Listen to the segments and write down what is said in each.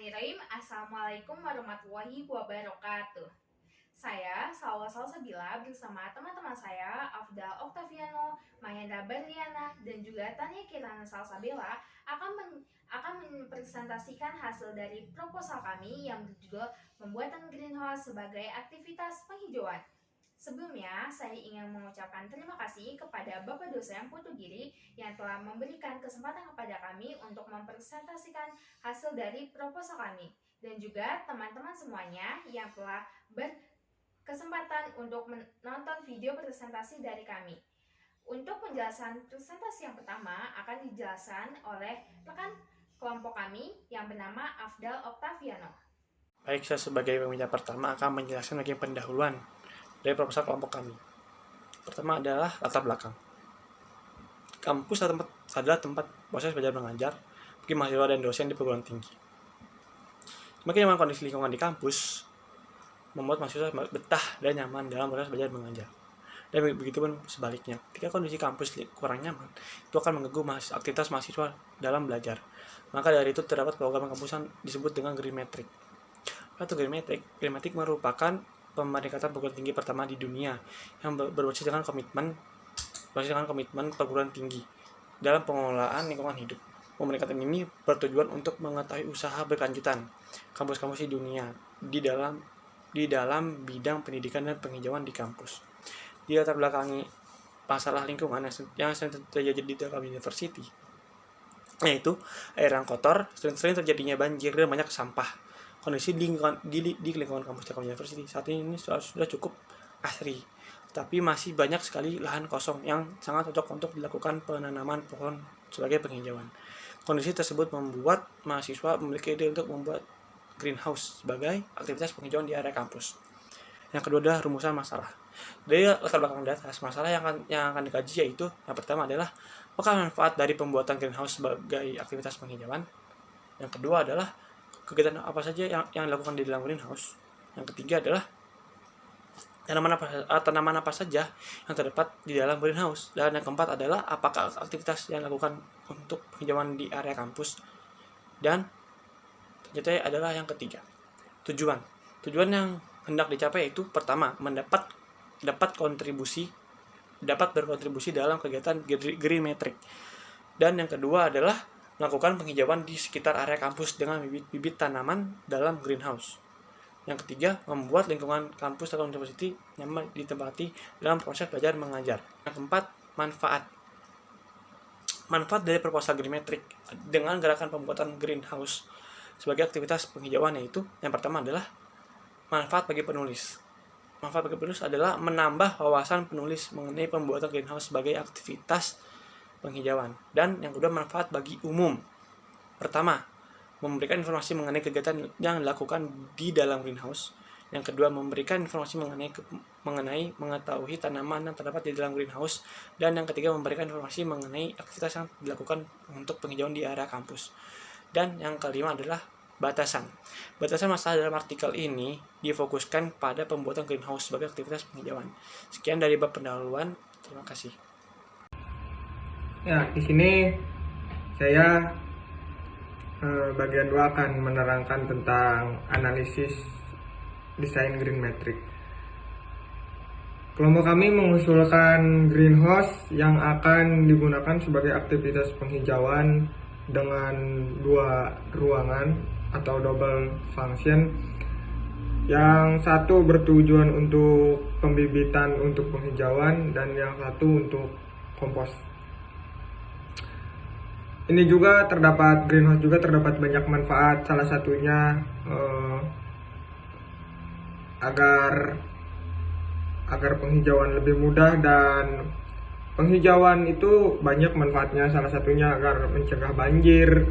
Bismillahirrahmanirrahim. Assalamualaikum warahmatullahi wabarakatuh. Saya Salwa Salsabila bersama teman-teman saya Afdal Oktaviano, Mahendra Berliana, dan juga Tania Kirana Salsabila akan mempresentasikan hasil dari proposal kami yang berjudul Pembuatan Greenhouse sebagai Aktivitas Penghijauan. Sebelumnya, saya ingin mengucapkan terima kasih kepada Bapak dosen Putu Giri yang telah memberikan kesempatan kepada kami untuk mempresentasikan hasil dari proposal kami, dan juga teman-teman semuanya yang telah berkesempatan untuk menonton video presentasi dari kami. Untuk penjelasan presentasi yang pertama akan dijelaskan oleh rekan kelompok kami yang bernama Afdal Oktaviano. Baik, saya sebagai pembicara pertama akan menjelaskan bagian pendahuluan dari proposal kelompok kami. Pertama adalah latar belakang. Kampus adalah tempat proses belajar mengajar bagi mahasiswa dan dosen di perguruan tinggi. Semakin nyaman kondisi lingkungan di kampus, membuat mahasiswa betah dan nyaman dalam proses belajar mengajar. Dan begitu pun sebaliknya, ketika kondisi kampus kurang nyaman, itu akan mengganggu aktivitas mahasiswa dalam belajar. Maka dari itu terdapat program kampus yang disebut dengan Green Metric. Green Metric merupakan pemeringkatan perguruan tinggi pertama di dunia yang berbasis dengan komitmen perguruan tinggi dalam pengelolaan lingkungan hidup. Pemeringkatan ini bertujuan untuk mengetahui usaha berkelanjutan kampus-kampus di dunia di dalam bidang pendidikan dan penghijauan di kampus. Di latar belakangi masalah lingkungan yang sering terjadi di dalam university, yaitu air yang kotor, sering terjadinya banjir dan banyak sampah. Kondisi di lingkungan kampus Telkom University saat ini sudah cukup asri, tapi masih banyak sekali lahan kosong yang sangat cocok untuk dilakukan penanaman pohon sebagai penghijauan. Kondisi tersebut membuat mahasiswa memiliki ide untuk membuat greenhouse sebagai aktivitas penghijauan di area kampus. Yang kedua adalah rumusan masalah. Dari latar belakang di atas, masalah yang akan dikaji yaitu yang pertama adalah apakah manfaat dari pembuatan greenhouse sebagai aktivitas penghijauan. Yang kedua adalah kegiatan apa saja yang dilakukan di dalam greenhouse. Yang ketiga adalah tanaman apa saja yang terdapat di dalam greenhouse. Dan yang keempat adalah apakah aktivitas yang dilakukan untuk penghijauan di area kampus. Dan ternyata adalah yang ketiga, tujuan yang hendak dicapai yaitu pertama, dapat berkontribusi dalam kegiatan Green Metric. Dan yang kedua adalah melakukan penghijauan di sekitar area kampus dengan bibit tanaman dalam greenhouse. Yang ketiga, membuat lingkungan kampus Telkom University nyaman ditempati dalam proses belajar mengajar. Yang keempat, manfaat dari proposal Green Metric dengan gerakan pembuatan greenhouse sebagai aktivitas penghijauan yaitu yang pertama adalah manfaat bagi penulis. Manfaat bagi penulis adalah menambah wawasan penulis mengenai pembuatan greenhouse sebagai aktivitas penghijauan. Dan yang kedua, manfaat bagi umum. Pertama, memberikan informasi mengenai kegiatan yang dilakukan di dalam greenhouse. Yang kedua, memberikan informasi mengenai mengetahui tanaman yang terdapat di dalam greenhouse. Dan yang ketiga, memberikan informasi mengenai aktivitas yang dilakukan untuk penghijauan di area kampus. Dan yang kelima adalah batasan masalah dalam artikel ini difokuskan pada pembuatan greenhouse sebagai aktivitas penghijauan. Sekian dari bab pendahuluan. Terima kasih. Ya, di sini saya bagian 2 akan menerangkan tentang analisis desain Green Metric. Kelompok kami mengusulkan greenhouse yang akan digunakan sebagai aktivitas penghijauan dengan 2 ruangan atau double function. Yang satu bertujuan untuk pembibitan untuk penghijauan dan yang satu untuk kompos. Ini juga greenhouse juga terdapat banyak manfaat, salah satunya agar penghijauan lebih mudah, dan penghijauan itu banyak manfaatnya, salah satunya agar mencegah banjir,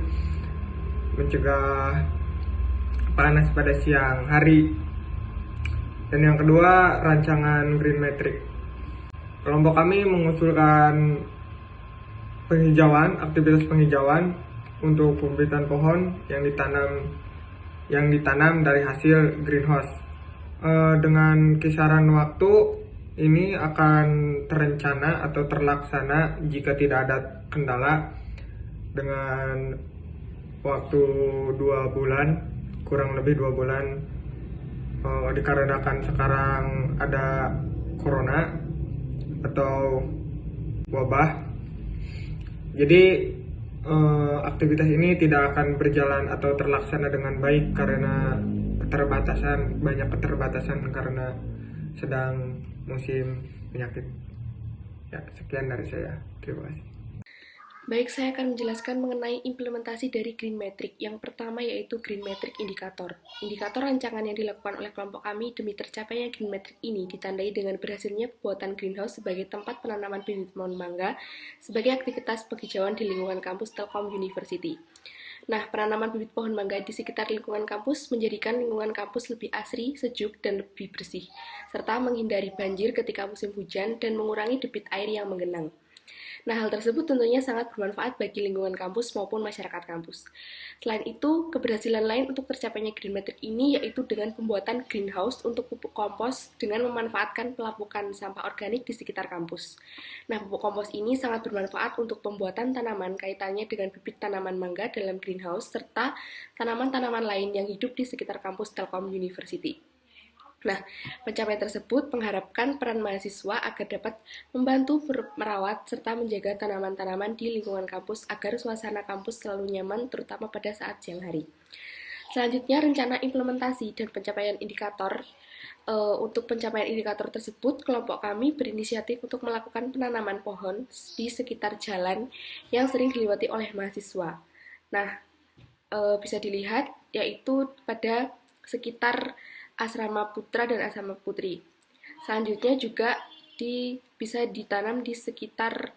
mencegah panas pada siang hari. Dan yang kedua, rancangan Green Metric. Kelompok kami mengusulkan aktivitas penghijauan untuk pembibitan pohon yang ditanam dari hasil greenhouse. Dengan kisaran waktu ini akan terencana atau terlaksana jika tidak ada kendala dengan waktu 2 bulan kurang lebih 2 bulan dikarenakan sekarang ada corona atau wabah. Jadi aktivitas ini tidak akan berjalan atau terlaksana dengan baik karena banyak keterbatasan karena sedang musim penyakit. Ya, sekian dari saya. Terima kasih. Baik, saya akan menjelaskan mengenai implementasi dari Green Metric. Yang pertama yaitu Green Metric Indikator. Indikator rancangan yang dilakukan oleh kelompok kami demi tercapainya Green Metric ini ditandai dengan berhasilnya pembuatan greenhouse sebagai tempat penanaman bibit pohon mangga sebagai aktivitas penghijauan di lingkungan kampus Telkom University. Nah, penanaman bibit pohon mangga di sekitar lingkungan kampus menjadikan lingkungan kampus lebih asri, sejuk, dan lebih bersih, serta menghindari banjir ketika musim hujan dan mengurangi debit air yang menggenang. Nah, hal tersebut tentunya sangat bermanfaat bagi lingkungan kampus maupun masyarakat kampus. Selain itu, keberhasilan lain untuk tercapainya Green Metric ini yaitu dengan pembuatan greenhouse untuk pupuk kompos dengan memanfaatkan pelapukan sampah organik di sekitar kampus. Nah, pupuk kompos ini sangat bermanfaat untuk pembuatan tanaman kaitannya dengan bibit tanaman mangga dalam greenhouse serta tanaman-tanaman lain yang hidup di sekitar kampus Telkom University. Nah, pencapaian tersebut mengharapkan peran mahasiswa agar dapat membantu merawat serta menjaga tanaman-tanaman di lingkungan kampus agar suasana kampus selalu nyaman terutama pada saat siang hari. Selanjutnya, rencana implementasi dan pencapaian indikator. Untuk pencapaian indikator tersebut, kelompok kami berinisiatif untuk melakukan penanaman pohon di sekitar jalan yang sering dilewati oleh mahasiswa. Nah, bisa dilihat yaitu pada sekitar asrama putra dan asrama putri. Selanjutnya juga bisa ditanam di sekitar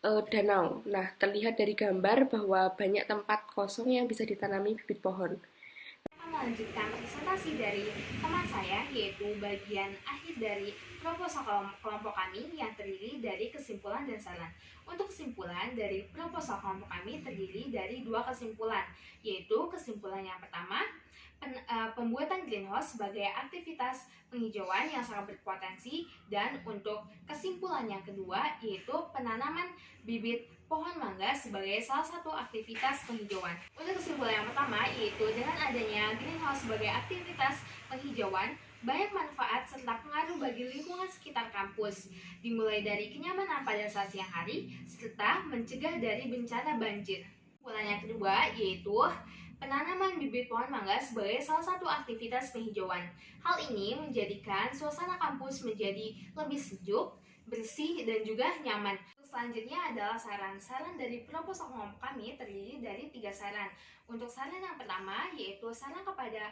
danau. Nah, terlihat dari gambar bahwa banyak tempat kosong yang bisa ditanami bibit pohon. Melanjutkan presentasi dari teman saya, yaitu bagian akhir dari proposal kelompok kami yang terdiri dari kesimpulan dan saran. Untuk kesimpulan dari proposal kelompok kami terdiri dari 2 kesimpulan, yaitu kesimpulan yang pertama, pembuatan greenhouse sebagai aktivitas penghijauan yang sangat berpotensi, dan untuk kesimpulan yang kedua yaitu penanaman bibit pohon mangga sebagai salah satu aktivitas penghijauan. Untuk kesimpulan yang pertama yaitu dengan adanya greenhouse sebagai aktivitas penghijauan, banyak manfaat serta pengaruh bagi lingkungan sekitar kampus, dimulai dari kenyamanan pada saat siang hari serta mencegah dari bencana banjir. Kesimpulan yang kedua yaitu penanaman bibit pohon mangga sebagai salah satu aktivitas penghijauan. Hal ini menjadikan suasana kampus menjadi lebih sejuk, bersih, dan juga nyaman. Selanjutnya adalah saran-saran dari proposal kelompok kami terdiri dari 3 saran. Untuk saran yang pertama yaitu saran kepada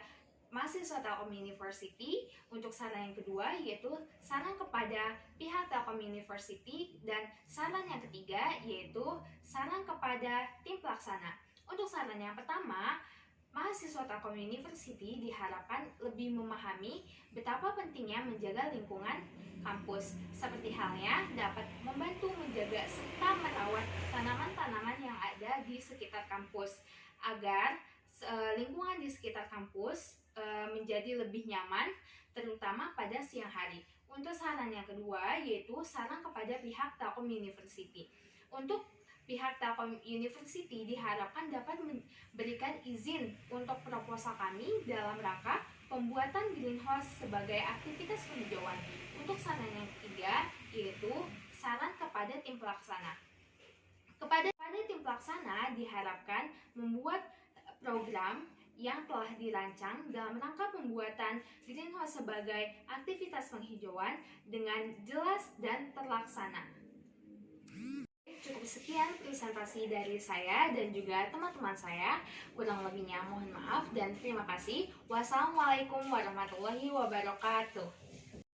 mahasiswa Telkom University. Untuk saran yang kedua yaitu saran kepada pihak Telkom University, dan saran yang ketiga yaitu saran kepada tim pelaksana. Untuk saran yang pertama, mahasiswa Telkom University diharapkan lebih memahami betapa pentingnya menjaga lingkungan kampus, seperti halnya dapat membantu menjaga serta merawat tanaman-tanaman yang ada di sekitar kampus, agar lingkungan di sekitar kampus menjadi lebih nyaman, terutama pada siang hari. Untuk saran yang kedua yaitu saran kepada pihak Telkom University. Untuk pihak Telkom University diharapkan dapat memberikan izin untuk proposal kami dalam rangka pembuatan greenhouse sebagai aktivitas penghijauan. Untuk saran yang ketiga yaitu saran kepada tim pelaksana. Kepada tim pelaksana diharapkan membuat program yang telah dirancang dalam rangka pembuatan greenhouse sebagai aktivitas penghijauan dengan jelas dan terlaksana. Cukup sekian presentasi dari saya dan juga teman-teman saya. Kurang lebihnya mohon maaf dan terima kasih. Wassalamualaikum warahmatullahi wabarakatuh.